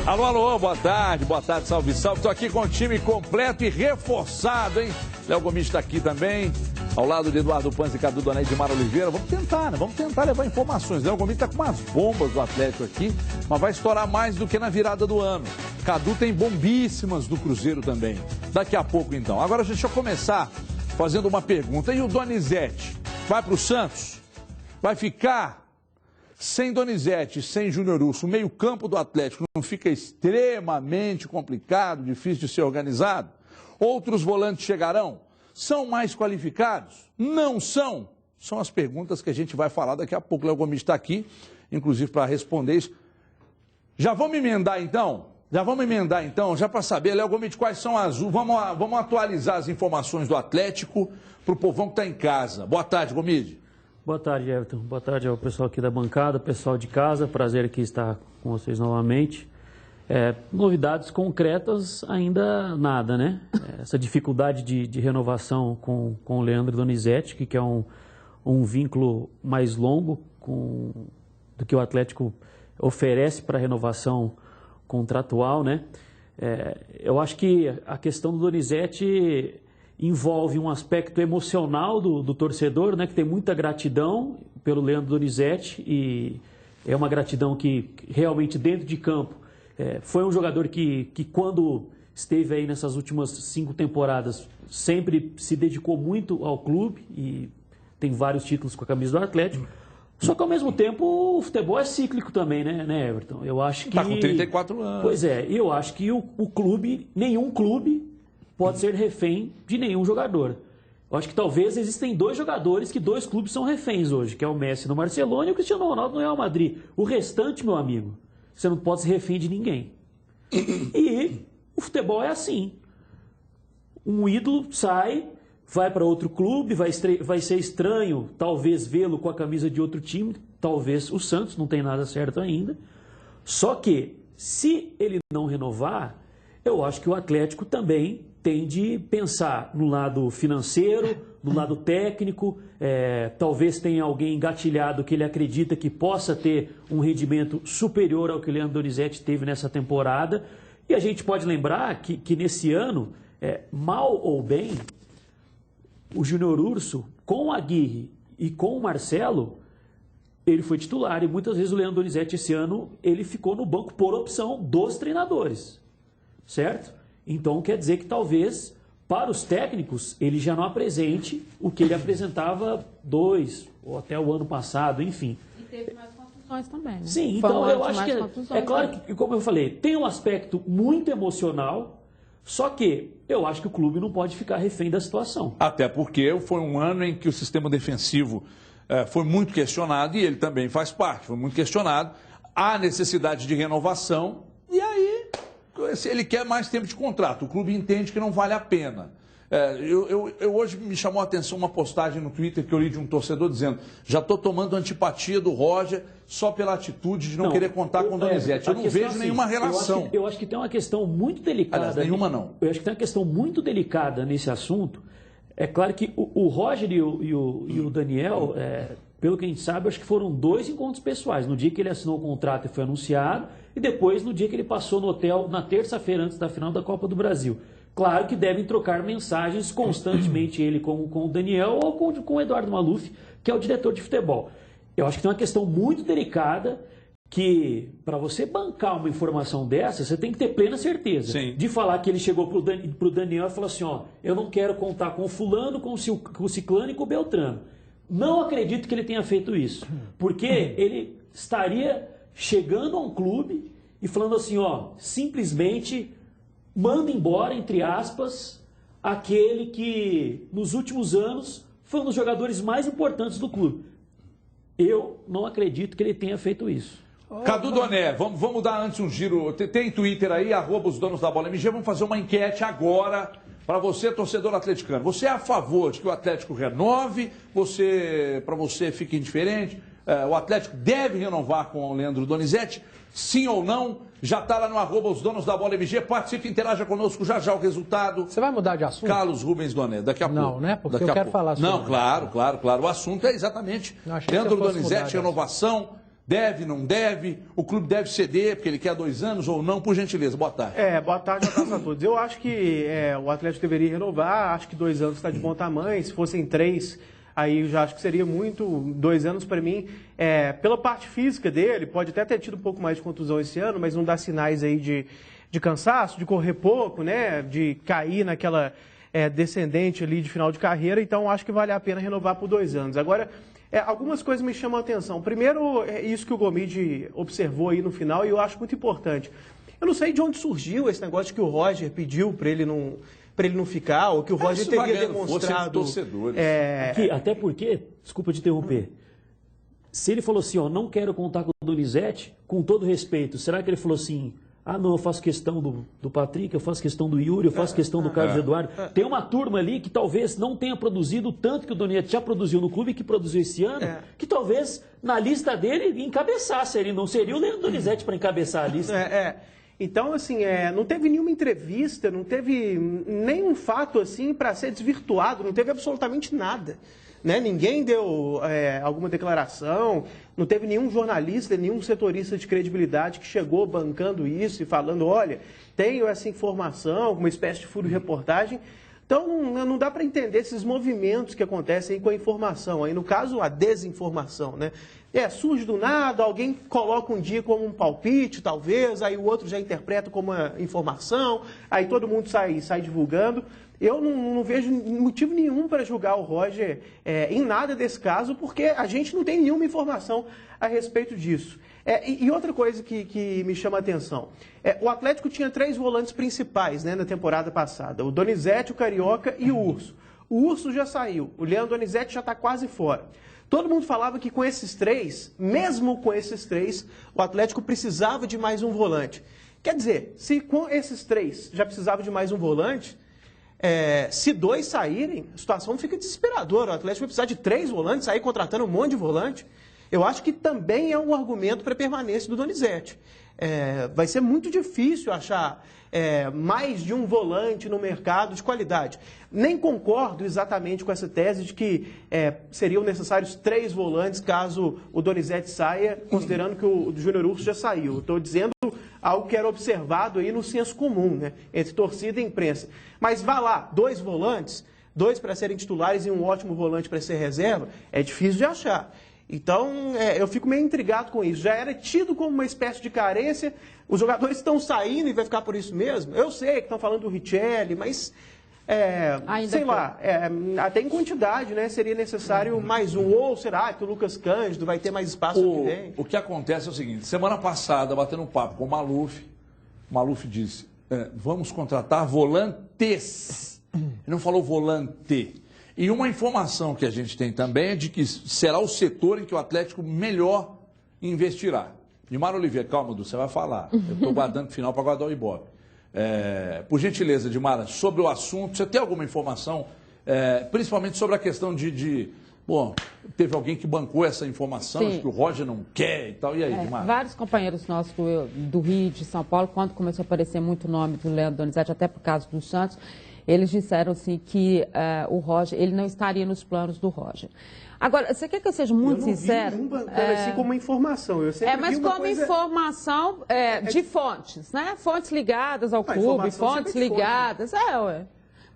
Alô, alô, boa tarde, salve, salve. Estou aqui com o time completo e reforçado, hein? Léo Gomes está aqui também, ao lado de Eduardo Panzi e Cadu Donés de Mara Oliveira. Vamos tentar, né? Vamos tentar levar informações. Léo Gomes está com umas bombas do Atlético aqui, mas vai estourar mais do que na virada do ano. Cadu tem bombíssimas do Cruzeiro também. Daqui a pouco, então. Agora, deixa eu começar fazendo uma pergunta. E o Donizete vai para o Santos? Vai ficar? Sem Donizete, sem Júnior Urso, o meio-campo do Atlético não fica extremamente complicado, difícil de ser organizado? Outros volantes chegarão? São mais qualificados? Não são? São as perguntas que a gente vai falar daqui a pouco. O Léo Gomes está aqui, inclusive, para responder isso. Já vamos emendar, então? Já para saber, Léo Gomes, quais são as... Vamos atualizar as informações do Atlético para o povão que está em casa. Boa tarde, Gomes. Boa tarde, Everton. Boa tarde ao pessoal aqui da bancada, pessoal de casa. Prazer aqui estar com vocês novamente. Novidades concretas, ainda nada, né? Essa dificuldade de renovação com o Leandro Donizete, que é um vínculo mais longo do que o Atlético oferece para renovação contratual, né? Eu acho que a questão do Donizete envolve um aspecto emocional do torcedor, né, que tem muita gratidão pelo Leandro Donizete, e é uma gratidão que realmente dentro de campo foi um jogador que quando esteve aí nessas últimas 5 temporadas sempre se dedicou muito ao clube e tem vários títulos com a camisa do Atlético. Só que ao mesmo tempo o futebol é cíclico também, né, Everton? Eu acho que... Está com 34 anos. Pois é, eu acho que o clube, nenhum clube pode ser refém de nenhum jogador. Eu acho que talvez existem 2 jogadores que 2 clubes são reféns hoje, que é o Messi no Barcelona e o Cristiano Ronaldo no Real Madrid. O restante, meu amigo, você não pode ser refém de ninguém. E o futebol é assim. Um ídolo sai, vai para outro clube, vai ser estranho talvez vê-lo com a camisa de outro time, talvez o Santos, não tem nada certo ainda. Só que, se ele não renovar, eu acho que o Atlético também tem de pensar no lado financeiro, no lado técnico, talvez tenha alguém engatilhado que ele acredita que possa ter um rendimento superior ao que o Leandro Donizete teve nessa temporada. E a gente pode lembrar que nesse ano, mal ou bem, o Júnior Urso, com o Aguirre e com o Marcelo, ele foi titular. E muitas vezes o Leandro Donizete esse ano ele ficou no banco por opção dos treinadores. Certo? Então quer dizer que talvez para os técnicos ele já não apresente o que ele apresentava 2 ou até o ano passado, enfim. E teve mais contusões também, né? Sim, então eu acho que é claro que, como eu falei, tem um aspecto muito emocional, só que eu acho que o clube não pode ficar refém da situação. Até porque foi um ano em que o sistema defensivo foi muito questionado e ele também faz parte, foi muito questionado. Há necessidade de renovação e aí ele quer mais tempo de contrato. O clube entende que não vale a pena. Hoje me chamou a atenção uma postagem no Twitter que eu li de um torcedor dizendo: já estou tomando antipatia do Roger só pela atitude de não querer contar com o Donizete. Eu não vejo assim, nenhuma relação. Eu acho que tem uma questão muito delicada. Aliás, nenhuma não. Eu acho que tem uma questão muito delicada nesse assunto. É claro que o Roger e o Daniel, pelo que a gente sabe, acho que foram 2 encontros pessoais. No dia que ele assinou o contrato e foi anunciado, e depois no dia que ele passou no hotel, na terça-feira antes da final da Copa do Brasil. Claro que devem trocar mensagens constantemente, ele com o Daniel ou com o Eduardo Maluf, que é o diretor de futebol. Eu acho que tem uma questão muito delicada que, para você bancar uma informação dessa, você tem que ter plena certeza. Sim. De falar que ele chegou para o Daniel e falou assim, eu não quero contar com o fulano, com o ciclano e com o beltrano. Não acredito que ele tenha feito isso, porque ele estaria chegando a um clube e falando assim, simplesmente manda embora, entre aspas, aquele que nos últimos anos foi um dos jogadores mais importantes do clube. Eu não acredito que ele tenha feito isso. Cadu Doné, vamos dar antes um giro. Tem Twitter aí, @os donos da bola MG. Vamos fazer uma enquete agora para você, torcedor atleticano. Você é a favor de que o Atlético renove? Para você fica indiferente? O Atlético deve renovar com o Leandro Donizete? Sim ou não? Já está lá no @os donos da bola MG. Participe, interaja conosco já o resultado. Você vai mudar de assunto? Carlos Rubens Doné, daqui a pouco. Não, né? Porque eu quero falar sobre Não, claro. O assunto é exatamente Leandro Donizete, renovação. Deve, não deve? O clube deve ceder porque ele quer 2 anos ou não? Por gentileza, boa tarde. Boa tarde a todos. Eu acho que o Atlético deveria renovar, acho que 2 anos está de bom tamanho, se fossem 3, aí eu já acho que seria muito. 2 anos para mim, pela parte física dele, pode até ter tido um pouco mais de contusão esse ano, mas não dá sinais aí de cansaço, de correr pouco, né, de cair naquela descendente ali de final de carreira, então acho que vale a pena renovar por 2 anos. Agora, algumas coisas me chamam a atenção. Primeiro, isso que o Gomide observou aí no final, e eu acho muito importante. Eu não sei de onde surgiu esse negócio que o Roger pediu para ele não ficar, ou que o Roger teria demonstrado... Até porque, desculpa te interromper, se ele falou assim, ó, não quero contar com o Donizete, com todo respeito, será que ele falou assim... Ah, não, eu faço questão do Patrick, eu faço questão do Yuri, eu faço questão do Carlos Eduardo. Tem uma turma ali que talvez não tenha produzido tanto que o Donizete já produziu no clube, que produziu esse ano, que talvez na lista dele encabeçasse. Ele não seria o Leandro Donizete para encabeçar a lista. Então, assim, não teve nenhuma entrevista, não teve nenhum fato assim para ser desvirtuado, não teve absolutamente nada. Né? Ninguém deu alguma declaração, não teve nenhum jornalista, nenhum setorista de credibilidade que chegou bancando isso e falando, olha, tenho essa informação, uma espécie de furo de reportagem. Então, não dá para entender esses movimentos que acontecem aí com a informação, aí no caso, a desinformação, né? Surge do nada, alguém coloca um dia como um palpite, talvez, aí o outro já interpreta como uma informação, aí todo mundo sai divulgando. Eu não vejo motivo nenhum para julgar o Roger em nada desse caso, porque a gente não tem nenhuma informação a respeito disso. E outra coisa que me chama a atenção, o Atlético tinha 3 volantes principais, né, na temporada passada, o Donizete, o Carioca e o Urso. O Urso já saiu, o Leandro Donizete já está quase fora. Todo mundo falava que com esses 3, mesmo com esses 3, o Atlético precisava de mais um volante. Quer dizer, se com esses 3 já precisava de mais um volante... se 2 saírem, a situação fica desesperadora. O Atlético vai precisar de 3 volantes, sair contratando um monte de volante. Eu acho que também é um argumento para a permanência do Donizete. Vai ser muito difícil achar mais de um volante no mercado de qualidade. Nem concordo exatamente com essa tese de que seriam necessários 3 volantes caso o Donizete saia, considerando que o Júnior Urso já saiu. Estou dizendo algo que era observado aí no senso comum, né, entre torcida e imprensa. Mas vá lá, 2 volantes, 2 para serem titulares e um ótimo volante para ser reserva, é difícil de achar. Então, eu fico meio intrigado com isso. Já era tido como uma espécie de carência, os jogadores estão saindo e vai ficar por isso mesmo. Eu sei que estão falando do Richelli, mas... sei lá, até em quantidade, né? Seria necessário mais um. Ou será que o Lucas Cândido vai ter mais espaço ano que vem? O que acontece é o seguinte, semana passada, batendo um papo com o Maluf disse, vamos contratar volantes. Ele não falou volante. E uma informação que a gente tem também é de que será o setor em que o Atlético melhor investirá. Dimar Oliveira, calma, Du, você vai falar. Eu estou guardando o final para guardar o Ibope. Por gentileza, Dimara, sobre o assunto, você tem alguma informação, principalmente sobre a questão bom, teve alguém que bancou essa informação, de que o Roger não quer e tal, e aí, Dimara? Vários companheiros nossos do Rio, de São Paulo, quando começou a aparecer muito o nome do Leandro Donizete, até por causa do Santos, eles disseram assim que o Roger, ele não estaria nos planos do Roger. Agora, você quer que eu seja muito sincero? Eu não vi nenhum bancando assim como informação. Eu sempre mas vi uma como coisa... informação de fontes, né? Fontes ligadas ao clube, fontes ligadas.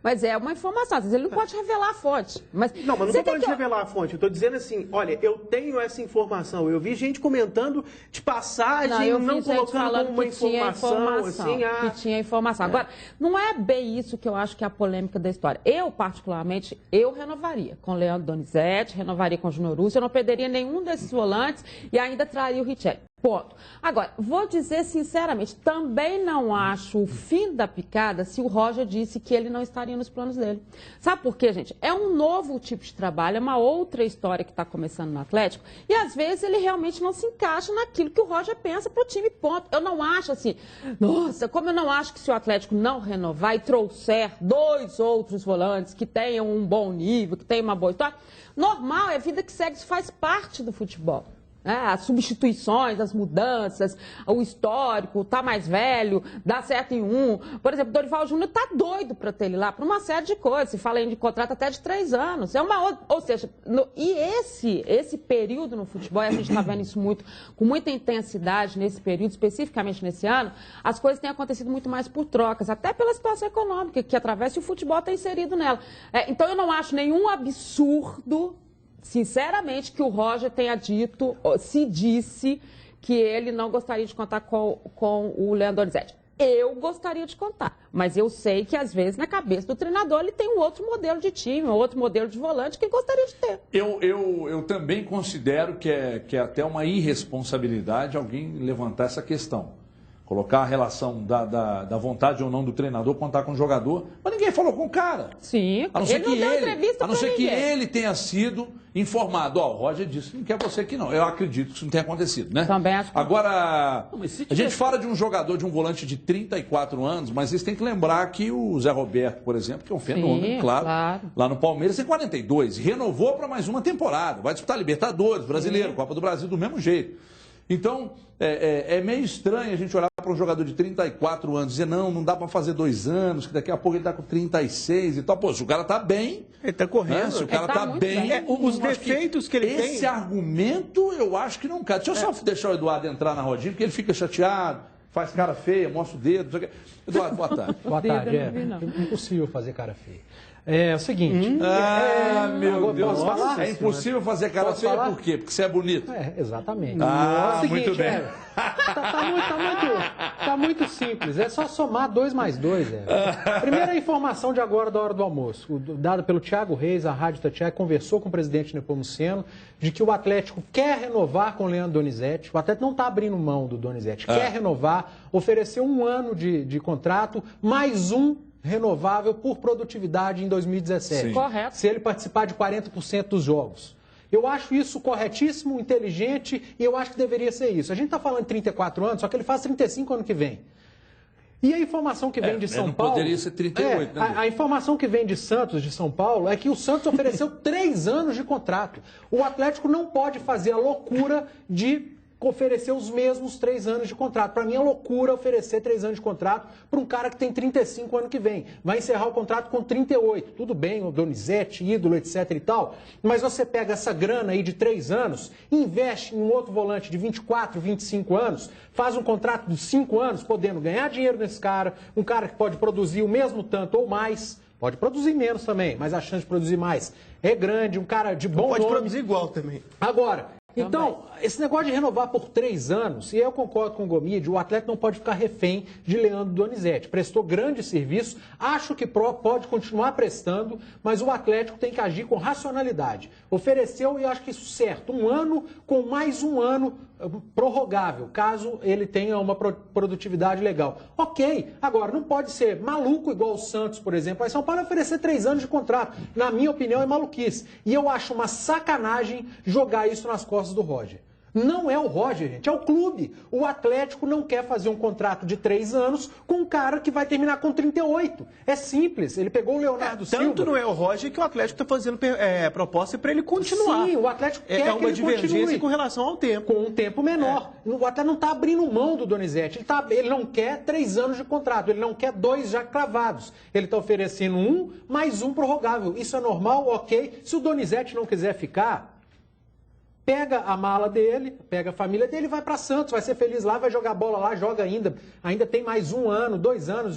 Mas é uma informação, às vezes ele não pode revelar a fonte. Não, mas não estou falando de revelar a fonte. Eu estou dizendo assim, olha, eu tenho essa informação. Eu vi gente comentando de passagem, não colocando como uma informação. Assim, que tinha informação. Agora, não é bem isso que eu acho que é a polêmica da história. Eu, particularmente, renovaria com o Leandro Donizete, renovaria com o Júnior Urso, eu não perderia nenhum desses volantes e ainda traria o Richelli. Ponto. Agora, vou dizer sinceramente, também não acho o fim da picada se o Roger disse que ele não estaria nos planos dele. Sabe por quê, gente? É um novo tipo de trabalho, é uma outra história que está começando no Atlético e às vezes ele realmente não se encaixa naquilo que o Roger pensa para o time, ponto. Eu não acho assim, nossa, como eu não acho que se o Atlético não renovar e trouxer 2 outros volantes que tenham um bom nível, que tenham uma boa história, normal, é vida que segue, isso faz parte do futebol. As substituições, as mudanças, o histórico, tá mais velho, dá certo em um. Por exemplo, o Dorival Júnior tá doido para ter ele lá, por uma série de coisas. Se fala de contrato até de 3 anos. Ou seja, esse período no futebol, e a gente está vendo isso com muita intensidade nesse período, especificamente nesse ano, as coisas têm acontecido muito mais por trocas, até pela situação econômica que atravessa e o futebol está inserido nela. Então eu não acho nenhum absurdo, sinceramente, que o Roger tenha dito, se disse, que ele não gostaria de contar com o Leandro Donizete. Eu gostaria de contar, mas eu sei que, às vezes, na cabeça do treinador, ele tem um outro modelo de time, um outro modelo de volante que ele gostaria de ter. Eu também considero que é até uma irresponsabilidade alguém levantar essa questão. Colocar a relação da vontade ou não do treinador contar com o jogador, mas ninguém falou com o cara. Sim, ele não deu entrevista. A não ser que ele tenha sido informado. O Roger disse que não quer você aqui, não. Eu acredito que isso não tenha acontecido, né? Também acho que... Agora, a gente fala de um jogador, de um volante de 34 anos, mas vocês têm que lembrar que o Zé Roberto, por exemplo, que é um fenômeno, claro, lá no Palmeiras tem 42, renovou para mais uma temporada, vai disputar Libertadores, Brasileiro, Copa do Brasil do mesmo jeito. Então, é meio estranho a gente olhar para um jogador de 34 anos e dizer, não dá para fazer 2 anos, que daqui a pouco ele está com 36 e tal. Pô, se o cara está bem... Ele está correndo. Se o cara está bem... Os defeitos que ele tem... Esse argumento, eu acho que não cabe. Deixa eu só deixar o Eduardo entrar na rodinha, porque ele fica chateado, faz cara feia, mostra o dedo. Eduardo, boa tarde. Boa tarde. Impossível fazer cara feia. É o seguinte... meu Deus. Posso falar? É impossível fazer cara feia por quê? Porque você é bonito. Exatamente. Ah, é o seguinte, muito bem. Tá muito simples. É só somar 2 mais 2. Primeira informação de agora, da hora do almoço, dada pelo Thiago Reis, a Rádio Itatiaia, conversou com o presidente Nepomuceno, de que o Atlético quer renovar com o Leandro Donizete. O Atlético não está abrindo mão do Donizete. Quer renovar, ofereceu 1 ano de contrato, mais um renovável por produtividade em 2017. Sim. Correto. Se ele participar de 40% dos jogos. Eu acho isso corretíssimo, inteligente, e eu acho que deveria ser isso. A gente está falando de 34 anos, só que ele faz 35 ano que vem. E a informação que vem de São Paulo... Poderia ser 38, né? A informação que vem de Santos, de São Paulo, é que o Santos ofereceu 3 anos de contrato. O Atlético não pode fazer a loucura de oferecer os mesmos 3 anos de contrato. Para mim é loucura oferecer 3 anos de contrato para um cara que tem 35 ano que vem. Vai encerrar o contrato com 38. Tudo bem, o Donizete, ídolo, etc e tal, mas você pega essa grana aí de 3 anos, investe em um outro volante de 24, 25 anos, faz um contrato de 5 anos, podendo ganhar dinheiro nesse cara, um cara que pode produzir o mesmo tanto ou mais, pode produzir menos também, mas a chance de produzir mais é grande, um cara de bom nome. Pode produzir igual também. Agora, então, esse negócio de renovar por 3 anos, e eu concordo com o Gomide, o atleta não pode ficar refém de Leandro Donizete. Prestou grande serviço, acho que pode continuar prestando, mas o Atlético tem que agir com racionalidade. Ofereceu, e acho que isso certo, 1 ano com mais 1 ano prorrogável, caso ele tenha uma produtividade legal. Ok, agora não pode ser maluco igual o Santos, por exemplo. Aí São Paulo oferecer 3 anos de contrato, na minha opinião é maluquice. E eu acho uma sacanagem jogar isso nas costas do Roger. Não é o Roger, gente, é o clube. O Atlético não quer fazer um contrato de 3 anos com um cara que vai terminar com 38. É simples, ele pegou o Leonardo Silva. Tanto não é o Roger que o Atlético está fazendo proposta para ele continuar. Sim, o Atlético quer que ele continue. É uma divergência com relação ao tempo. Com um tempo menor. O Atlético não está abrindo mão do Donizete. Ele não quer 3 anos de contrato, ele não quer 2 já cravados. Ele está oferecendo 1 mais 1 prorrogável. Isso é normal, ok. Se o Donizete não quiser ficar, pega a mala dele, pega a família dele e vai para Santos, vai ser feliz lá, vai jogar bola lá, joga ainda tem mais 1 ano, 2 anos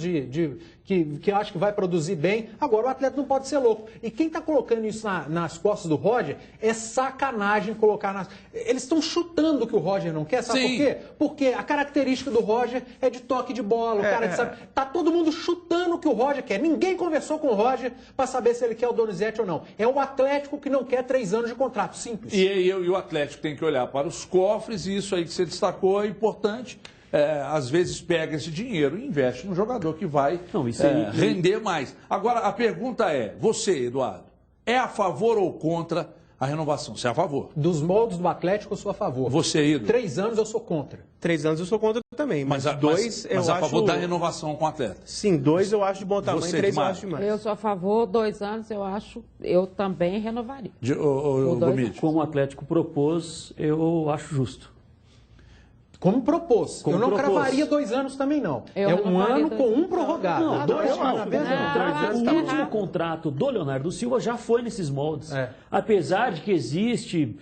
que eu acho que vai produzir bem. Agora, o atleta não pode ser louco. E quem está colocando isso nas costas do Roger é sacanagem colocar nas... Eles estão chutando o que o Roger não quer, sabe por quê? Porque a característica do Roger é de toque de bola, o cara que sabe... Tá todo mundo chutando o que o Roger quer. Ninguém conversou com o Roger para saber se ele quer o Donizete ou não. É o Atlético que não quer 3 anos de contrato, simples. E o Atlético tem que olhar para os cofres, e isso aí que você destacou é importante. Às vezes pega esse dinheiro e investe no jogador que vai render mais. Agora, a pergunta é, você, Eduardo, é a favor ou contra a renovação. Você é a favor? Dos moldes do Atlético, eu sou a favor. Você, Ídolo? 3 anos eu sou contra. 3 anos eu sou contra também, mas 2 eu mas acho... a favor da renovação com o atleta? Sim, 2 eu acho de bom tamanho, Você, 3 eu Dimar? acho demais. Eu sou a favor, 2 anos eu também renovaria. Gomide? Como o Atlético propôs, eu acho justo. Como propôs. Como eu não propôs. cravaria 2 anos também, não. Eu é um renovaria ano 2 com anos. um prorrogado. Não, 2 eu não. na vez não. O último contrato do Leonardo Silva já foi nesses moldes. É. Apesar de que existe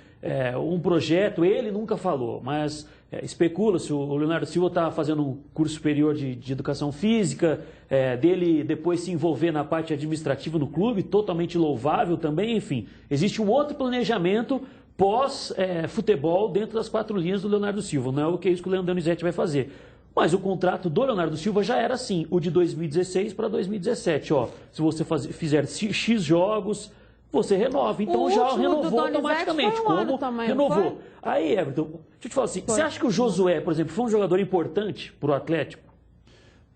um projeto, ele nunca falou, mas especula-se, o Leonardo Silva está fazendo um curso superior de educação física, dele depois se envolver na parte administrativa no clube, totalmente louvável também, enfim. Existe um outro planejamento pós-futebol dentro das 4 linhas do Leonardo Silva. Não é o que isso que o Leandro Donizete vai fazer. Mas o contrato do Leonardo Silva já era assim, o de 2016 para 2017. Ó, se você fizer X jogos, você renova. Então O já último do renovou Donizete automaticamente. foi um ano Como também, renovou? não foi? Aí, Everton, deixa eu te falar assim, você acha que o Josué, por exemplo, foi um jogador importante para o Atlético?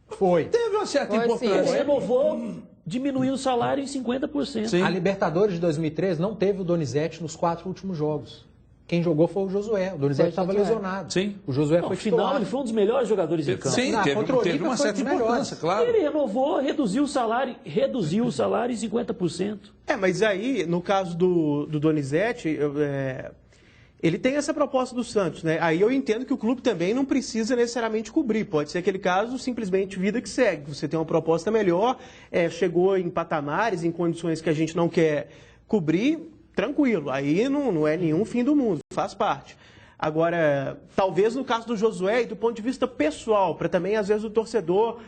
Foi. Teve uma certa Foi, sim. Ele importância. renovou diminuindo o salário em 50%. Sim. A Libertadores de 2013 não teve o Donizete nos 4 últimos jogos. Quem jogou foi o Josué. O Donizete estava lesionado. Sim. O Josué No foi final, titular. ele foi um dos melhores jogadores em campo. Sim, Não, teve contra o Olímpia uma foi certa dos melhores. importância, claro. Ele renovou, reduziu o salário em 50%. Mas aí, no caso do Donizete, ele tem essa proposta do Santos, né? Aí eu entendo que o clube também não precisa necessariamente cobrir. Pode ser aquele caso, simplesmente vida que segue. Você tem uma proposta melhor, chegou em patamares, em condições que a gente não quer cobrir, tranquilo. Aí não é nenhum fim do mundo, faz parte. Agora, talvez no caso do Josué, e do ponto de vista pessoal, para também, às vezes, o torcedor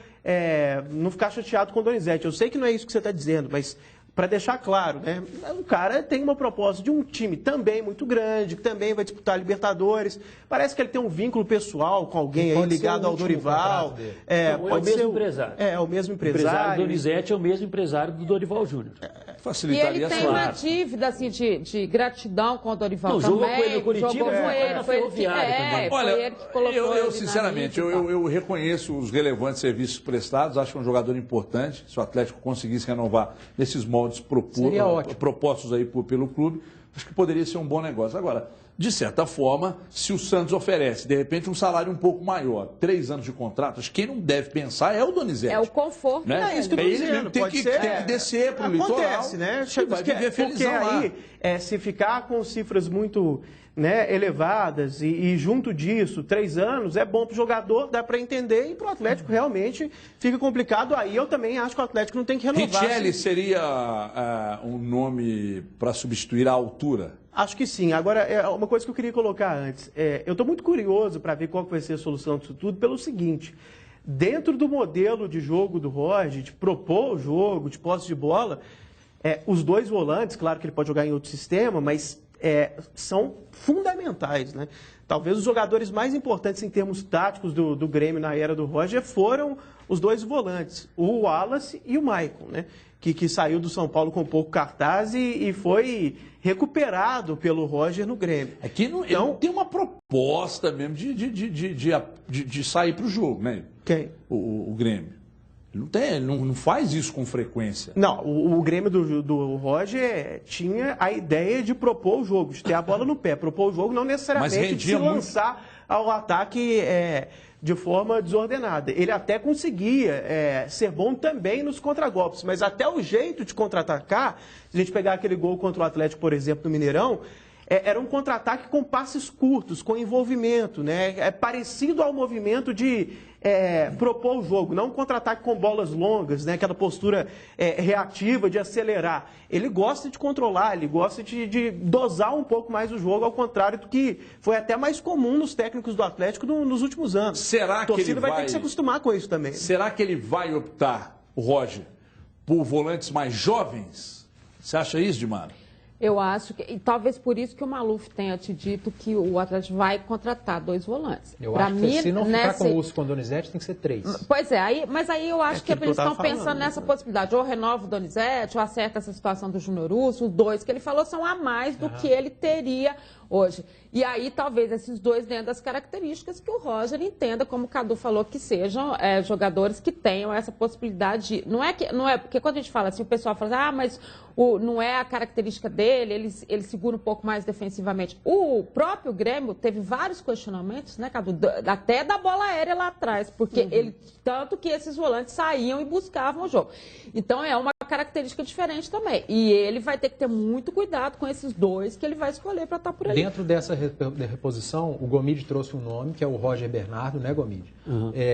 não ficar chateado com o Donizete. Eu sei que não é isso que você está dizendo, mas para deixar claro, né? O cara tem uma proposta de um time também muito grande, que também vai disputar a Libertadores. Parece que ele tem um vínculo pessoal com alguém aí ligado ao Dorival. É o mesmo empresário. É o mesmo O empresário empresário. Donizete é o mesmo empresário do Dorival Júnior. E Facilitaria ele tem uma essa... dívida assim, de gratidão com o Dorival Não, também. jogou com ele no Curitiba, jogou com ele, na foi ele que, Ferroviária também. Olha, foi ele que colocou ele na sinceramente, lista e tal. eu reconheço os relevantes serviços prestados, acho que é um jogador importante. Se o Atlético conseguisse renovar nesses moldes Seria ótimo. propostos aí pelo clube, acho que poderia ser um bom negócio. Agora, de certa forma, se o Santos oferece, de repente, um salário um pouco maior, 3 anos de contrato, acho que quem não deve pensar é o Donizete. É o conforto Né? dele. É isso que eu tô Ele dizendo, tem pode que, ser. tem que descer para o litoral. Acontece, né? E vai viver felizão Porque lá. aí, se ficar com cifras muito elevadas e junto disso, 3 anos, é bom para o jogador, dá para entender, e para o Atlético realmente fica complicado. Aí eu também acho que o Atlético não tem que renovar. Richelli seria um nome para substituir a altura? Acho que sim. Agora, uma coisa que eu queria colocar antes. Eu estou muito curioso para ver qual que vai ser a solução disso tudo, pelo seguinte: dentro do modelo de jogo do Roger, de propor o jogo, de posse de bola, os 2 volantes, claro que ele pode jogar em outro sistema, mas são fundamentais, né? Talvez os jogadores mais importantes em termos táticos do Grêmio na era do Roger foram os 2 volantes, o Wallace e o Maicon, né? Que saiu do São Paulo com pouco cartaz e foi recuperado pelo Roger no Grêmio. É que ele não tem uma proposta mesmo de sair para o jogo, né? Quem? O Grêmio. Ele não faz isso com frequência. Não, o Grêmio do Roger tinha a ideia de propor o jogo, de ter a bola no pé. Propor o jogo não necessariamente de se lançar ao ataque de forma desordenada. Ele até conseguia ser bom também nos contragolpes, mas até o jeito de contra-atacar, se a gente pegar aquele gol contra o Atlético, por exemplo, no Mineirão, era um contra-ataque com passes curtos, com envolvimento, né? É parecido ao movimento de propor o jogo, não um contra-ataque com bolas longas, né? Aquela postura reativa de acelerar. Ele gosta de controlar, ele gosta de dosar um pouco mais o jogo, ao contrário do que foi até mais comum nos técnicos do Atlético nos últimos anos. Será que a torcida ele vai ter que se acostumar com isso também. Será que ele vai optar, o Roger, por volantes mais jovens? Você acha isso, Dimar? Eu acho que, e talvez por isso que o Maluf tenha te dito que o Atlético vai contratar 2 volantes. Eu pra acho mim, que se não ficar com o Lúcio com o Donizete, tem que ser 3. Pois é, mas aí eu acho que eles estão pensando né? nessa possibilidade. Ou renova o Donizete, ou acerta essa situação do Júnior Urso, os 2 que ele falou são a mais do que ele teria hoje. E aí, talvez, esses dois dentro das características que o Roger entenda, como o Cadu falou, que sejam jogadores que tenham essa possibilidade. Não é porque quando a gente fala assim, o pessoal fala, mas não é a característica dele, ele segura um pouco mais defensivamente. O próprio Grêmio teve vários questionamentos, né, Cadu? Até da bola aérea lá atrás, porque tanto que esses volantes saíam e buscavam o jogo. Então, é uma característica diferente também. E ele vai ter que ter muito cuidado com esses dois que ele vai escolher para estar por ali. Dentro dessa reposição, o Gomide trouxe um nome, que é o Roger Bernardo, né, Gomide?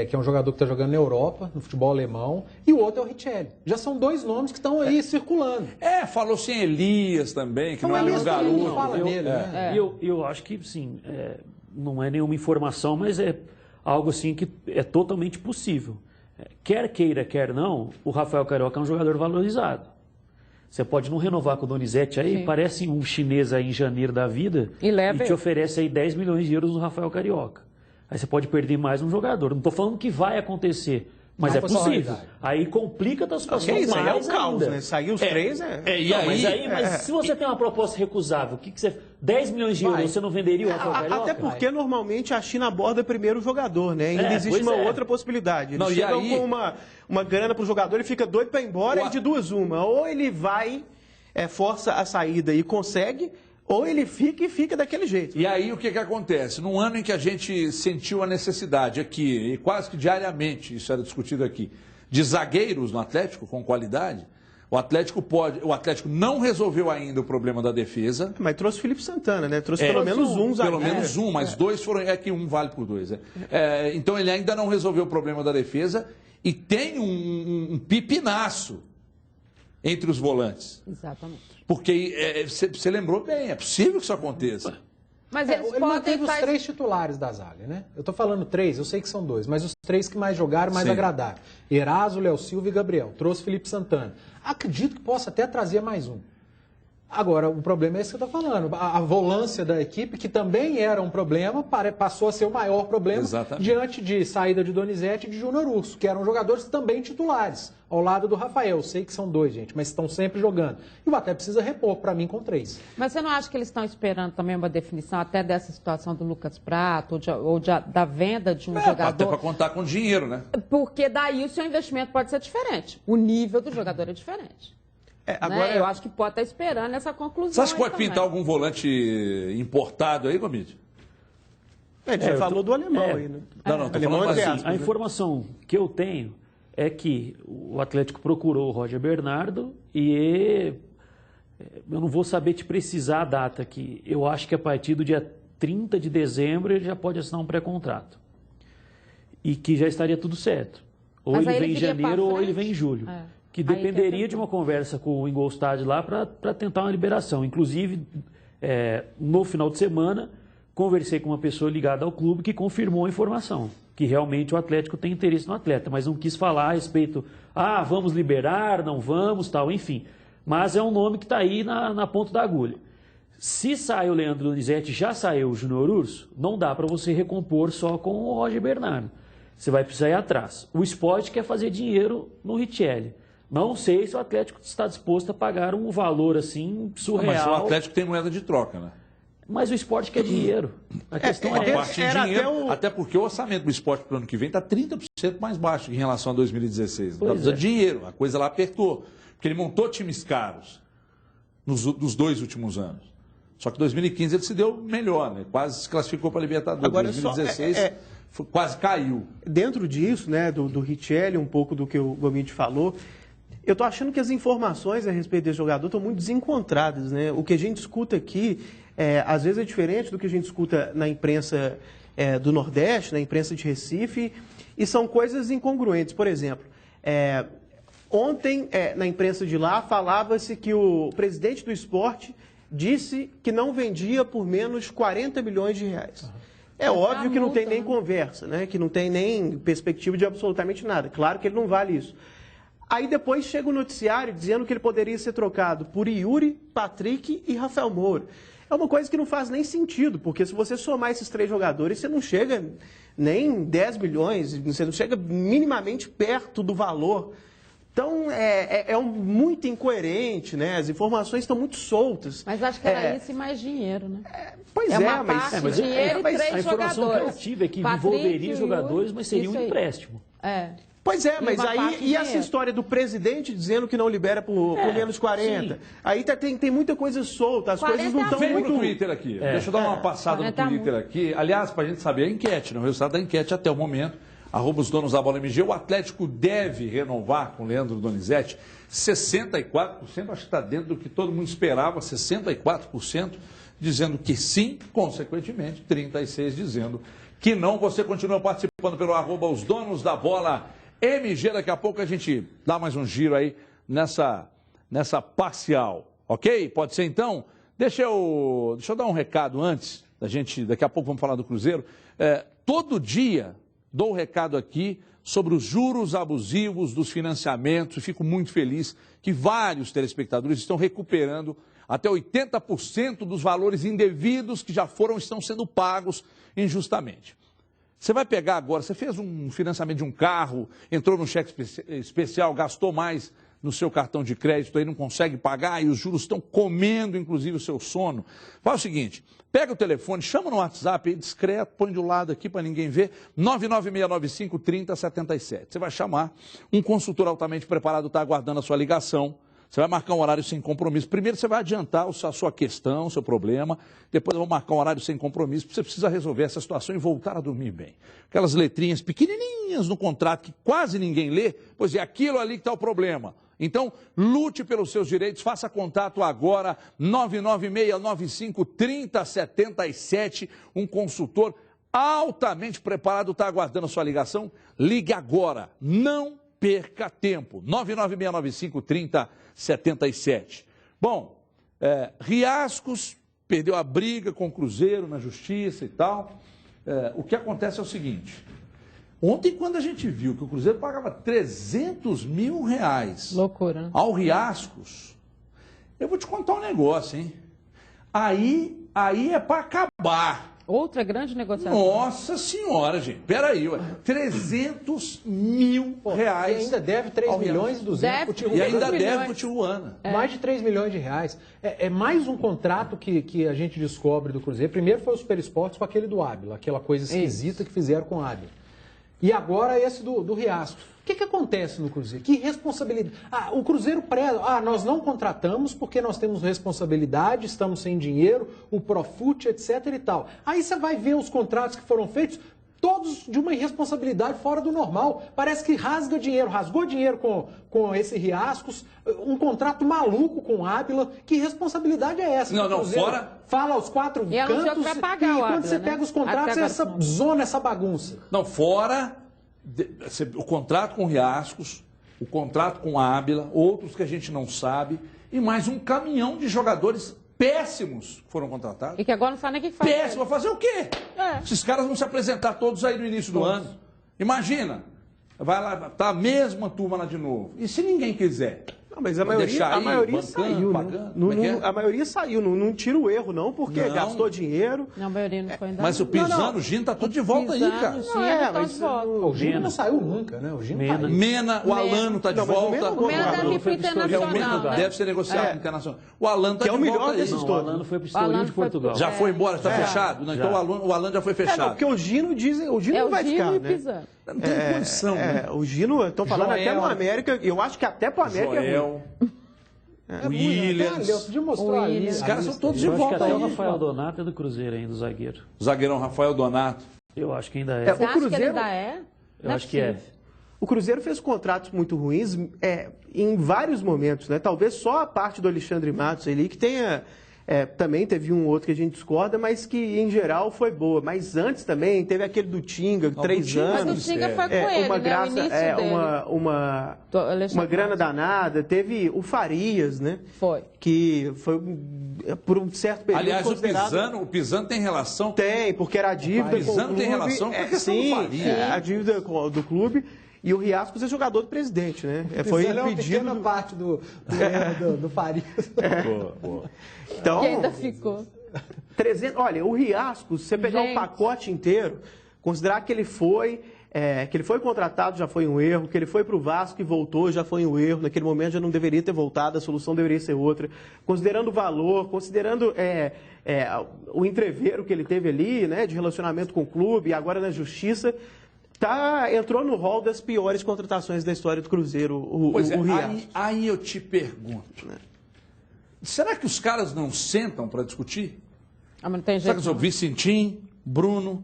Que é um jogador que está jogando na Europa, no futebol alemão, e o outro é o Richelli. Já são dois nomes que estão aí circulando. Falou-se em Elias também, que não era um garoto. Fala nele, né? Eu acho que, sim, não é nenhuma informação, mas é algo assim que é totalmente possível. Quer queira, quer não, o Rafael Carioca é um jogador valorizado. Você pode não renovar com o Donizete aí, parece um chinês aí em janeiro da vida e te oferece aí 10 milhões de euros no Rafael Carioca. Aí você pode perder mais um jogador. Não estou falando que vai acontecer, mas é possível. Aí complica a situação mais aí é o caos, ainda. né? Saiu os três, Mas se você tem uma proposta recusável, o que você... 10 milhões de euros, você não venderia o Rafael Carioca? Até porque, normalmente, a China aborda primeiro o jogador, né? Ainda existe uma outra possibilidade. Eles chegam com uma grana para o jogador, ele fica doido para ir embora e de duas uma. Ou ele vai, força a saída e consegue, ou ele fica daquele jeito. E aí o que acontece? Num ano em que a gente sentiu a necessidade aqui, e quase que diariamente isso era discutido aqui, de zagueiros no Atlético com qualidade, o Atlético não resolveu ainda o problema da defesa. Mas trouxe o Felipe Santana, né? Trouxe pelo menos um zagueiro. Pelo menos um, mas dois foram... É que um vale por dois. Então ele ainda não resolveu o problema da defesa e tem um pipinaço entre os volantes. Exatamente. Porque você lembrou bem, é possível que isso aconteça. Mas eles ele manteve os três titulares da zaga, né? Eu estou falando três, eu sei que são dois, mas os três que mais jogaram, mais agradaram. Eraso, Léo Silva e Gabriel. Trouxe Felipe Santana. Acredito que possa até trazer mais um. Agora, o problema é esse que eu estou falando. A volância da equipe, que também era um problema, passou a ser o maior problema diante de saída de Donizete e de Júnior Urso, que eram jogadores também titulares, ao lado do Rafael. Eu sei que são dois, gente, mas estão sempre jogando. E o Baté precisa repor, para mim, com três. Mas você não acha que eles estão esperando também uma definição até dessa situação do Lucas Prato, da venda de um jogador? Até para contar com dinheiro, né? Porque daí o seu investimento pode ser diferente. O nível do jogador é diferente. Agora, eu acho que pode estar esperando essa conclusão. Você acha que pode pintar algum volante importado aí, Gomide? A gente já falou do alemão aí, né? Não, tô falando assim, a informação que eu tenho é que o Atlético procurou o Roger Bernardo e eu não vou saber te precisar a data aqui. Eu acho que a partir do dia 30 de dezembro ele já pode assinar um pré-contrato. E que já estaria tudo certo. Ou ele vem em janeiro ou ele vem em julho. Que dependeria de uma conversa com o Ingolstadt lá para tentar uma liberação. Inclusive, no final de semana, conversei com uma pessoa ligada ao clube que confirmou a informação, que realmente o Atlético tem interesse no atleta, mas não quis falar a respeito, vamos liberar, não vamos, tal, enfim. Mas é um nome que está aí na ponta da agulha. Se sai o Leandro Donizete, já saiu o Júnior Urso, não dá para você recompor só com o Roger Bernardo. Você vai precisar ir atrás. O Sport quer fazer dinheiro no Richelli. Não sei se o Atlético está disposto a pagar um valor assim surreal. Mas o Atlético tem moeda de troca, né? Mas o Sport quer dinheiro. A questão é essa. Até porque o orçamento do Sport para o ano que vem está 30% mais baixo em relação a 2016. Precisa de dinheiro. A coisa lá apertou. Porque ele montou times caros nos 2 últimos anos. Só que em 2015 ele se deu melhor, né? Quase se classificou para a Libertadores. Agora, 2016 quase caiu. Dentro disso, né, do Richelli, um pouco do que o Gomide falou, eu estou achando que as informações a respeito desse jogador estão muito desencontradas, né? O que a gente escuta aqui, às vezes é diferente do que a gente escuta na imprensa do Nordeste, na imprensa de Recife, e são coisas incongruentes. Por exemplo, ontem, na imprensa de lá, falava-se que o presidente do Sport disse que não vendia por menos 40 milhões de reais. É óbvio que não tem nem conversa, né? Que não tem nem perspectiva de absolutamente nada. Claro que ele não vale isso. Aí depois chega o noticiário dizendo que ele poderia ser trocado por Yuri, Patrick e Rafael Moura. É uma coisa que não faz nem sentido, porque se você somar esses 3 jogadores, você não chega nem 10 milhões, você não chega minimamente perto do valor Então, muito incoerente, né? As informações estão muito soltas. Mas acho que era isso e mais dinheiro, né? Pois é uma mas... parte, dinheiro e 3 a informação jogadores. que eu tive é que Patrick, envolveria jogadores, mas seria um isso aí. empréstimo. Pois é, mas uma parte aí, e essa dinheiro. história do presidente dizendo que não libera por menos de 40? Sim. Aí tem muita coisa solta, as 40 coisas não estão Vem muito... no Twitter aqui. Deixa eu dar uma passada no 40 Twitter aqui. Aliás, para a gente saber a enquete, né? O resultado da enquete até o momento, @os donos da bola MG, o Atlético deve renovar com o Leandro Donizete. 64%, acho que está dentro do que todo mundo esperava, 64% dizendo que sim, consequentemente, 36% dizendo que não. Você continua participando pelo @os donos da bola MG. Daqui a pouco a gente dá mais um giro aí nessa parcial, ok? Pode ser então? Deixa eu dar um recado antes da gente, daqui a pouco vamos falar do Cruzeiro. Todo dia dou um recado aqui sobre os juros abusivos dos financiamentos e fico muito feliz que vários telespectadores estão recuperando até 80% dos valores indevidos que já estão sendo pagos injustamente. Você vai pegar agora, você fez um financiamento de um carro, entrou no cheque especial, gastou mais no seu cartão de crédito, aí não consegue pagar e os juros estão comendo, inclusive, o seu sono. Faz o seguinte, pega o telefone, chama no WhatsApp, aí, discreto, põe de um lado aqui para ninguém ver, 99695-3077. Você vai chamar, um consultor altamente preparado está aguardando a sua ligação. Você vai marcar um horário sem compromisso. Primeiro você vai adiantar a sua questão, o seu problema. Depois eu vou marcar um horário sem compromisso, porque você precisa resolver essa situação e voltar a dormir bem. Aquelas letrinhas pequenininhas no contrato que quase ninguém lê, pois é aquilo ali que está o problema. Então, lute pelos seus direitos, faça contato agora, 99695-3077. Um consultor altamente preparado está aguardando a sua ligação. Ligue agora, não perca tempo, 99695-3077. Bom, Riascos perdeu a briga com o Cruzeiro na justiça e tal. O que acontece é o seguinte, ontem quando a gente viu que o Cruzeiro pagava 300 mil reais Loucura, né? ao Riascos, eu vou te contar um negócio, hein? Aí é para acabar. Outra grande negociação. Nossa senhora, gente. Peraí, 300 mil reais. E ainda deve 3 milhões e 200 pro Tijuana. E ainda 2 deve milhões. pro Tijuana. Mais de 3 milhões de reais. É mais um contrato que a gente descobre do Cruzeiro. Primeiro foi o Super Esportes com aquele do Ábila, aquela coisa esquisita que fizeram com o Ábila. E agora esse do Riascos. O que acontece no Cruzeiro? Que responsabilidade? O Cruzeiro preza. Nós não contratamos porque nós temos responsabilidade, estamos sem dinheiro, o Profut, etc e tal. Aí você vai ver os contratos que foram feitos, todos de uma irresponsabilidade fora do normal. Parece que rasgou dinheiro com esse Riascos, um contrato maluco com o Ábila. Que responsabilidade é essa? Não, fora... Fala aos 4 E anunciou cantos que vai pagar e o quando Ábila, você né? pega os contratos, é essa zona, essa bagunça. Não, fora o contrato com o Riascos, o contrato com a Ábila, outros que a gente não sabe, e mais um caminhão de jogadores péssimos que foram contratados. E que agora não sabe nem o que faz. Péssimo, vai fazer o quê? Esses caras vão se apresentar todos aí no início do ano. Imagina, vai lá, tá a mesma turma lá de novo. E se ninguém quiser? Não, mas a Vou maioria, deixar aí, a maioria bancando, saiu, né? pagando? Como é que é? A maioria saiu, não tira o erro não, porque Não. gastou dinheiro. Não, a maioria não foi ainda. Mas o Pisano, o Gino, tá tudo de volta aí, cara. Sim, estão de volta. O Gino Mena. não saiu nunca, né? O Gino tá aí. Mena, o Alano tá de Não, mas o volta. Mena O Mena deve ir pro Foi pro O Internacional, Mena né? deve ser negociado com o Internacional. O Alano tá Que é de o melhor volta aí. desses Não, o todos. Alano foi pro O Alano Estoril de foi Portugal. Já foi embora, está fechado? Não, então Já. o Alano já foi fechado. Porque o Gino não vai o Gino ficar, e o né? Pisano. Não tem condição, né? O Gino, estão falando Joel. até no América, eu acho que até pro América é ruim. Joel, Williams. Podia mostrar a lista. Esses caras são todos de Eu acho que volta até o aí. Rafael Donato é do Cruzeiro ainda, o zagueiro. Zagueirão Rafael Donato. Eu acho que ainda é. Você O acha que ele Cruzeiro- ainda é? Eu Não acho que é. possível. O Cruzeiro fez contratos muito ruins em vários momentos, né? Talvez só a parte do Alexandre Matos ali que tenha... também teve um outro que a gente discorda, mas que em geral foi boa. Mas antes também teve aquele do Tinga, 3 Tinga- Mas anos. o Tinga foi com ele, uma né? graça, O início dele. Do Alexandre uma grana Matos. danada. Teve o Farias, né? Foi. Que foi por um certo período Aliás, considerado... o Pisano tem relação. Tem, porque era a dívida com o Pisano clube. tem relação com a questão do sim, Farias. a dívida do clube. E o Riascos é jogador do presidente, né? Foi Isso é uma pedido... pequena parte do Farias. Então, Que ainda ficou. 300, olha, o Riascos, se você pegar o Gente. pacote inteiro, considerar que ele foi que ele foi contratado já foi um erro, que ele foi para o Vasco e voltou já foi um erro, naquele momento já não deveria ter voltado, a solução deveria ser outra. Considerando o valor, considerando o entreveiro que ele teve ali, né, de relacionamento com o clube e agora na justiça, entrou no rol das piores contratações da história do Cruzeiro, o Riascos. Aí eu te pergunto, será que os caras não sentam para discutir? Mas não tem jeito. Será que o Vicentim, Bruno,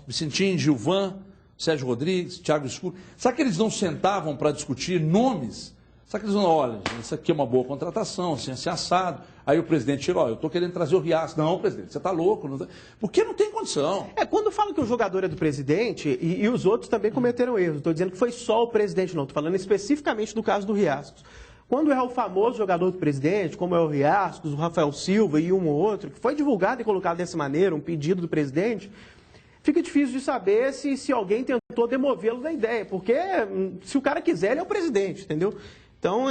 Vicentim, Gilvan, Sérgio Rodrigues, Thiago Escuro, será que eles não sentavam para discutir nomes? Será que eles não, olha, isso aqui é uma boa contratação, assim assado. Aí o presidente tirou, eu estou querendo trazer o Riascos. Não, presidente, você está louco. Não tá... Porque não tem condição. Quando falam que o jogador é do presidente, e os outros também cometeram erros, estou dizendo que foi só o presidente, não, estou falando especificamente do caso do Riascos. Quando é o famoso jogador do presidente, como é o Riascos, o Rafael Silva e um ou outro, que foi divulgado e colocado dessa maneira, um pedido do presidente, fica difícil de saber se alguém tentou demovê-lo da ideia, porque se o cara quiser, ele é o presidente, entendeu? Então,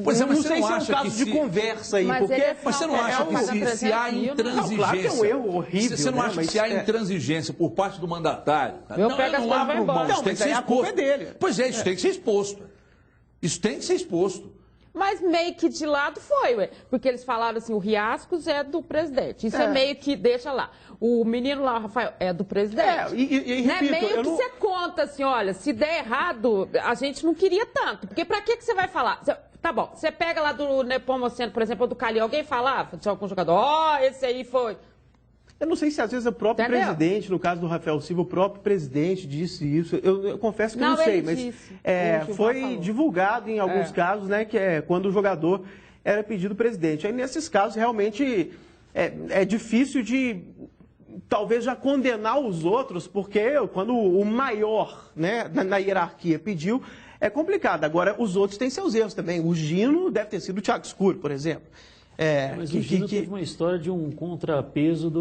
Pois não mas sei se é um acha caso de conversa aí, porque... Mas você não acha que se há intransigência... Claro que é um erro horrível, Você não acha que se há intransigência por parte do mandatário... Eu pego não abro mão, isso tem que ser a culpa é exposto. dele. Pois é, isso tem que ser exposto. Isso tem que ser exposto. Mas meio que de lado foi, ué. Porque eles falaram assim, o Riascos é do presidente. Isso é meio que deixa lá. O menino lá, o Rafael, é do presidente. Repito, meio que você conta assim, olha, se der errado, a gente não queria tanto. Porque pra que você vai falar? Tá bom, você pega lá do Nepomuceno, por exemplo, ou do Calil, alguém falava de algum jogador, esse aí foi... Eu não sei se às vezes o próprio presidente, no caso do Rafael Silva, o próprio presidente disse isso. Eu confesso que não sei, mas foi divulgado em alguns casos, né, que é quando o jogador era pedido presidente. Aí nesses casos realmente é difícil de talvez já condenar os outros, porque quando o maior, né, na hierarquia pediu, é complicado. Agora, os outros têm seus erros também. O Gino deve ter sido o Thiago Escuro, por exemplo. Mas o Gino teve uma história de um contrapeso de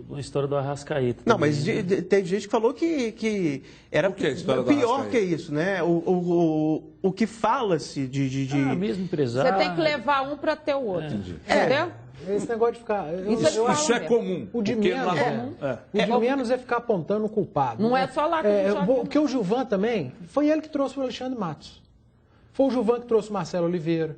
uma história do Arrascaeta. Não, mas teve gente que falou que era pior que isso, né? O que fala-se de... mesmo empresário. Você tem que levar um para ter o outro. Entendeu? Esse negócio de ficar... Isso é comum. O de menos é ficar apontando o culpado. Não é só lá que porque o Gilvan também, foi ele que trouxe o Alexandre Matos. Foi o Gilvan que trouxe o Marcelo Oliveira.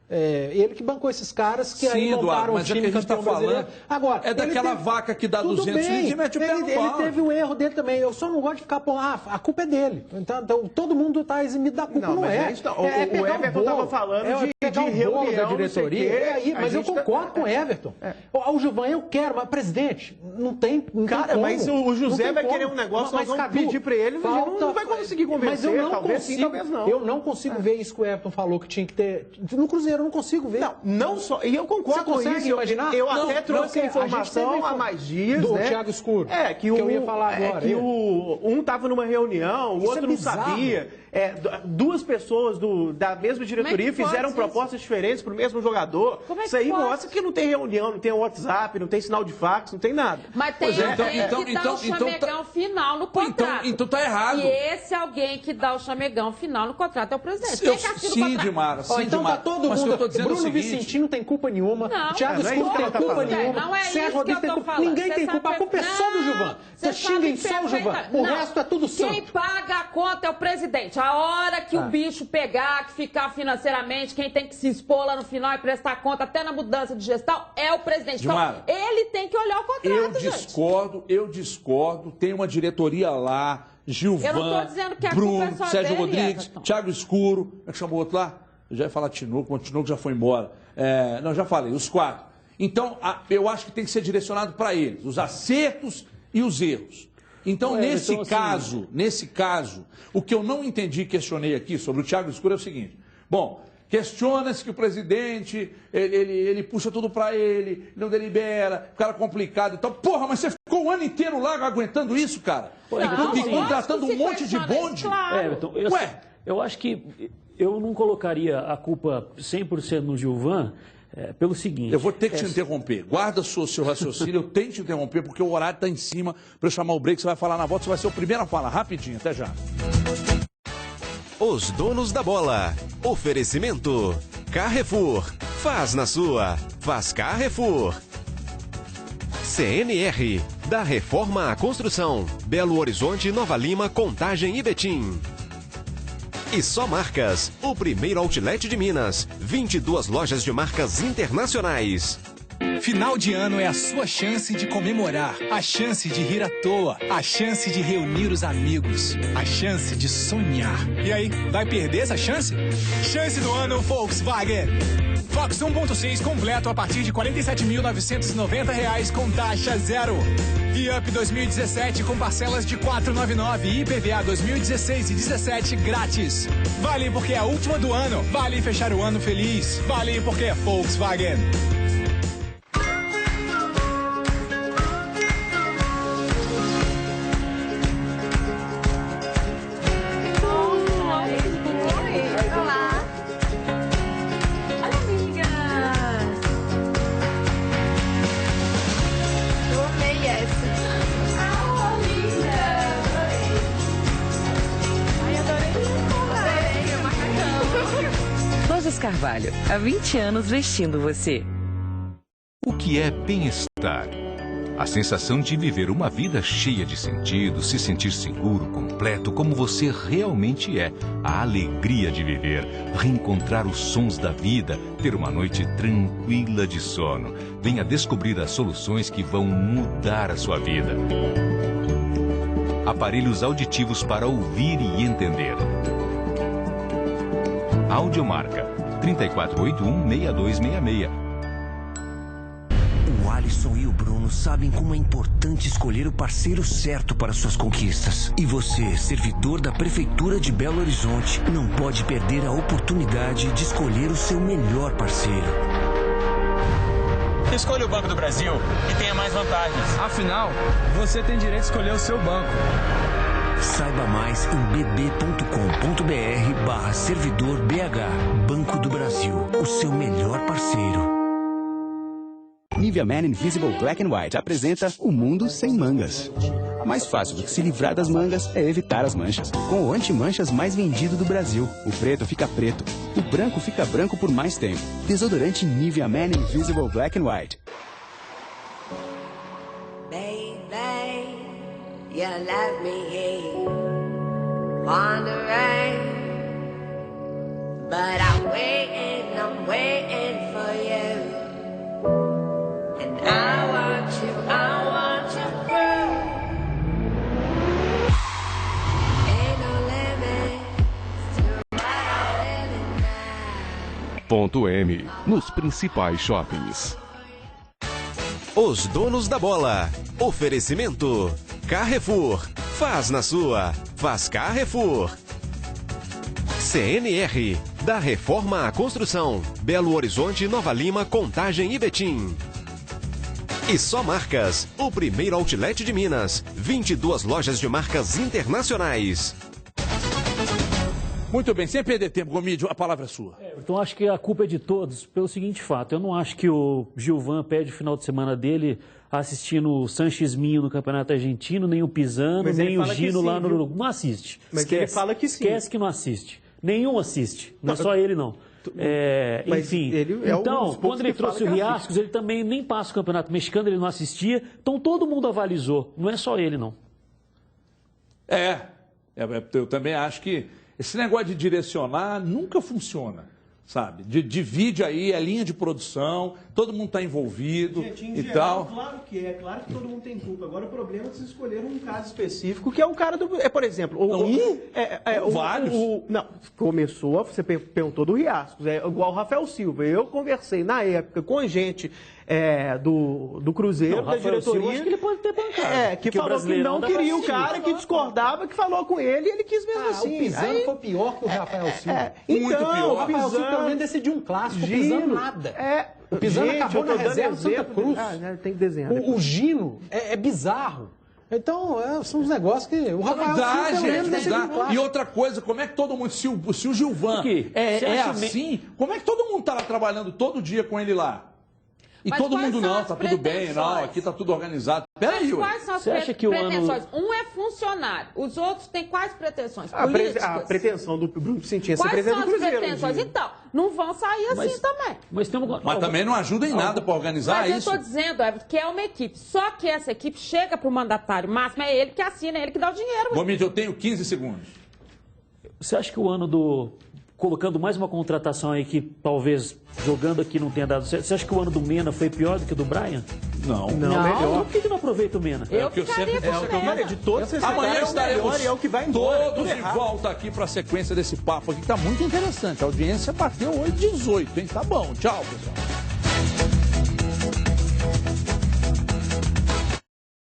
Ele que bancou esses caras que aí montaram o time campeão brasileiro. Agora, daquela vaca que dá 200 litros e mete o pé no Ele teve o erro dele também. Eu só não gosto de ficar pondo, a culpa é dele. Então todo mundo está eximido da culpa, não é. O Everton estava falando de reunião da diretoria. Mas eu concordo com o Everton. O Gilvan eu quero, mas presidente, não tem cara, mas o José vai querer um negócio, nós vamos pedir para ele, mas não vai conseguir convencer. Mas eu não talvez consigo, sim, talvez não. Eu não consigo ver isso que o Everton falou que tinha que ter. No Cruzeiro eu não consigo ver. Não só. E eu concordo com isso. Imaginar? Eu até trouxe a informação há mais dias. Do né? Thiago Escuro. Que eu ia falar agora. Que um estava numa reunião, o outro não sabia. Duas pessoas da mesma diretoria fizeram propostas diferentes para o mesmo jogador. Isso aí mostra que não tem reunião, não tem WhatsApp, não tem sinal de fax, não tem nada. Mas tem alguém que dá o chamegão final no contrato. Então tá errado. E esse alguém que dá o chamegão final no contrato é o presidente. Quem que assina o contrato? Dimara, então tá todo mundo. Bruno Vicentim não tem culpa nenhuma. Thiago Escuro tem culpa nenhuma. Sérgio Rodrigues tem culpa. Ninguém tem culpa. A culpa é só do Gilvan. Você xinguem só o Gilvan. O resto é tudo santo. Quem paga a conta é o presidente. A hora que o bicho pegar, que ficar financeiramente, quem tem que se expor lá no final e prestar conta até na mudança de gestão é o presidente. Dimara, então, ele tem que olhar o contrato, eu discordo. Tem uma diretoria lá, Gilvan, Bruno, Sérgio Rodrigues, Thiago Escuro, como é que chamou o outro lá? Eu já ia falar Tinoco, mas o Tinoco já foi embora. Não, já falei, os 4. Então, eu acho que tem que ser direcionado para eles, os acertos e os erros. Então, nesse caso, o que eu não entendi e questionei aqui sobre o Thiago Escuro é o seguinte. Bom, questiona-se que o presidente, ele puxa tudo para ele, não delibera, o cara complicado e tal. Porra, mas você ficou o ano inteiro lá aguentando isso, cara? E contratando um monte de bonde? Claro. Eu acho que eu não colocaria a culpa 100% no Gilvan, pelo seguinte... Eu vou ter que te interromper. Guarda seu raciocínio, eu tenho que te interromper, porque o horário está em cima para eu chamar o break. Você vai falar na volta, você vai ser o primeiro a falar. Rapidinho, até já. Os donos da bola. Oferecimento. Carrefour. Faz na sua. Faz Carrefour. CNR, da Reforma à Construção, Belo Horizonte, Nova Lima, Contagem e Betim. E Só Marcas, o primeiro outlet de Minas, 22 lojas de marcas internacionais. Final de ano é a sua chance de comemorar, a chance de rir à toa, a chance de reunir os amigos, a chance de sonhar. E aí, vai perder essa chance? Chance do ano Volkswagen. Fox 1.6 completo a partir de R$ 47.990 com taxa zero. E Up 2017 com parcelas de R$ 499 e IPVA 2016 e 17 grátis. Vale porque é a última do ano. Vale fechar o ano feliz. Vale porque é Volkswagen. Carvalho, há 20 anos vestindo você. O que é bem-estar? A sensação de viver uma vida cheia de sentido, se sentir seguro, completo, como você realmente é. A alegria de viver, reencontrar os sons da vida, ter uma noite tranquila de sono. Venha descobrir as soluções que vão mudar a sua vida. Aparelhos auditivos para ouvir e entender. Audiomarca 3481-6266. O Alisson e o Bruno sabem como é importante escolher o parceiro certo para suas conquistas. E você, servidor da Prefeitura de Belo Horizonte, não pode perder a oportunidade de escolher o seu melhor parceiro. Escolha o Banco do Brasil e tenha mais vantagens. Afinal, você tem direito de escolher o seu banco. Saiba mais em bb.com.br/servidorbh. Banco do Brasil, o seu melhor parceiro. Nivea Man Invisible Black and White apresenta o mundo sem mangas. Mais fácil do que se livrar das mangas é evitar as manchas. Com o anti-manchas mais vendido do Brasil, o preto fica preto, o branco fica branco por mais tempo. Desodorante Nivea Man Invisible Black and White. You left me here, wandering, but I'm waiting for you, and I want you through. Ain't no limits to what I'm living now. Ponto M, nos principais shoppings. Os donos da bola. Oferecimento. Carrefour. Faz na sua. Faz Carrefour. CNR. Da Reforma à Construção. Belo Horizonte, Nova Lima, Contagem e Betim. E Só Marcas. O primeiro outlet de Minas. 22 lojas de marcas internacionais. Muito bem, sem perder tempo, Gomídio, a palavra é sua. Então acho que a culpa é de todos pelo seguinte fato. Eu não acho que o Gilvan perde o final de semana dele assistindo o Sanches Minho no Campeonato Argentino, nem o Pisano, nem o Gino lá no Uruguai. Não assiste. Mas esquece, ele fala que sim. Esquece que não assiste. Nenhum assiste. Não é só ele, não. Enfim, então, quando ele trouxe o Riascos, ele também nem passa o Campeonato Mexicano, ele não assistia. Então todo mundo avalizou. Não é só ele, não. Eu também acho que esse negócio de direcionar nunca funciona, sabe? Divide aí a linha de produção, todo mundo está envolvido e tal. Claro que todo mundo tem culpa. Agora o problema é que vocês escolheram um caso específico, que é o cara do... por exemplo... vários. Começou, você perguntou do Riascos, é igual o Rafael Silva. Eu conversei na época com gente do Cruzeiro, da diretoria... Silva, acho que ele pode ter bancado. Que falou que não queria o cara, que discordava, que falou com ele e ele quis mesmo assim. O Pisano foi pior que o Rafael Silva. Muito pior. O Rafael Silva pelo menos decidiu um clássico, o Pisano nada. O Pisano acabou na reserva do Santa Cruz. Tem que desenhar. O Gino é bizarro. Então, são uns negócios que o Rafael Silva pelo menos decidiu um clássico. E outra coisa, como é que todo mundo, se o Gilvan é assim, como é que todo mundo está lá trabalhando todo dia com ele lá? E todo mundo não, tá tudo bem, não, aqui tá tudo organizado. Peraí, Mas quais são as Você acha que o pretensões? ano... Um é funcionário, os outros têm quais pretensões? A Políticas. pretensão do Bruno Vicentinho é ser Quais presidente são do as Cruzeiro. pretensões? Gil. Então, não vão sair assim também. Mas também não ajuda em nada para organizar Mas isso. eu estou dizendo, Everton, que é uma equipe. Só que essa equipe chega para o mandatário máximo, é ele que assina, é ele que dá o dinheiro. Gomide, eu tenho 15 segundos. Você acha que o ano do... Colocando mais uma contratação aí que talvez jogando aqui não tenha dado certo, você acha que o ano do Mena foi pior do que o do Brian? Não. Não, melhor. Por que não aproveita o Mena? Eu que eu ficaria sempre- com é o o que eu Mena. Olha, de todos esses Amanhã caras, estaremos é o melhor e é o que vai embora. todos tudo de errado. volta aqui para a sequência desse papo aqui, que tá muito interessante. A audiência bateu 8,18, hein? Tá bom. Tchau, pessoal.